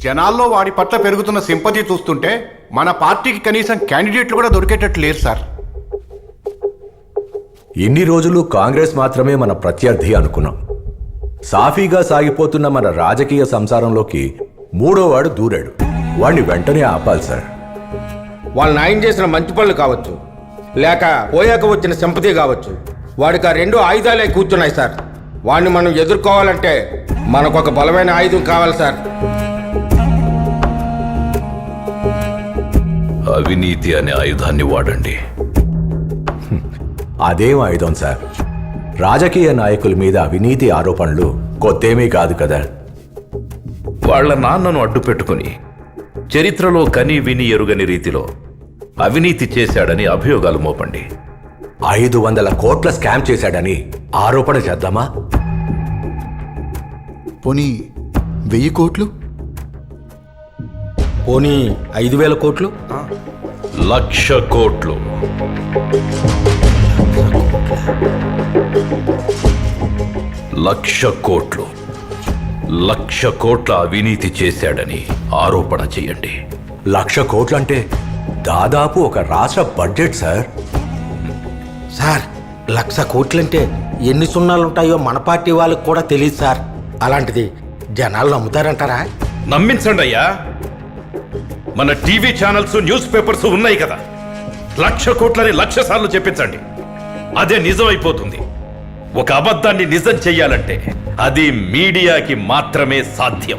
జనాల్లో వాడి పట్ల పెరుగుతున్న సింపతి చూస్తుంటే మన పార్టీకి కనీసం క్యాండిడేట్లు కూడా దొరికేటట్లు లేరు సార్. ఇన్ని రోజులు కాంగ్రెస్ మాత్రమే మన ప్రత్యర్థి అనుకున్నాం. సాఫీగా సాగిపోతున్న మన రాజకీయ సంసారంలోకి మూడోవాడు దూరాడు. వాణ్ణి వెంటనే ఆపాలి సార్. వాళ్ళు న్యాయం చేసిన మంచి పనులు కావచ్చు, లేక పోయాక వచ్చిన సింపతి కావచ్చు, వాడికి ఆ రెండు ఆయుధాలే కూర్చున్నాయి సార్. వాడిని మనం ఎదుర్కోవాలంటే మనకు ఒక బలమైన ఆయుధం కావాలి సార్. అవినీతి అనే ఆయుధాన్ని వాడండి. అదేం ఆయుధం సార్? రాజకీయ నాయకుల మీద అవినీతి ఆరోపణలు కొత్తేమీ కాదు కదా. వాళ్ల నాన్నను అడ్డు పెట్టుకుని చరిత్రలో కని విని ఎరుగని రీతిలో అవినీతి చేశాడని అభియోగాలు మోపండి. 500 కోట్ల స్కామ్ చేశాడని ఆరోపణ చేద్దామా? పోనీ 1000 కోట్లు? పోనీ 5,000 కోట్లు? 1,00,000 కోట్లు. 1,00,000 కోట్లు. 1,00,000 కోట్ల అవినీతి చేశాడని ఆరోపణ చేయండి. 1,00,000 కోట్లంటే దాదాపు ఒక రాష్ట్ర బడ్జెట్ సార్. సార్ 1,00,000 కోట్లంటే ఎన్ని సున్నాలుంటాయో మన పార్టీ వాళ్ళకి కూడా తెలియదు సార్. అలాంటిది జనాలు నమ్ముతారంటారా? నమ్మించండి అయ్యా. మన టీవీ ఛానల్స్, న్యూస్ పేపర్స్ ఉన్నాయి కదా. 1,00,000 కోట్లని 1,00,000 సార్లు చెప్పించండి. అదే నిజం అయిపోతుంది. ఒక అబద్ధాన్ని నిజం చెయ్యాలంటే అది మీడియాకి మాత్రమే సాధ్యం.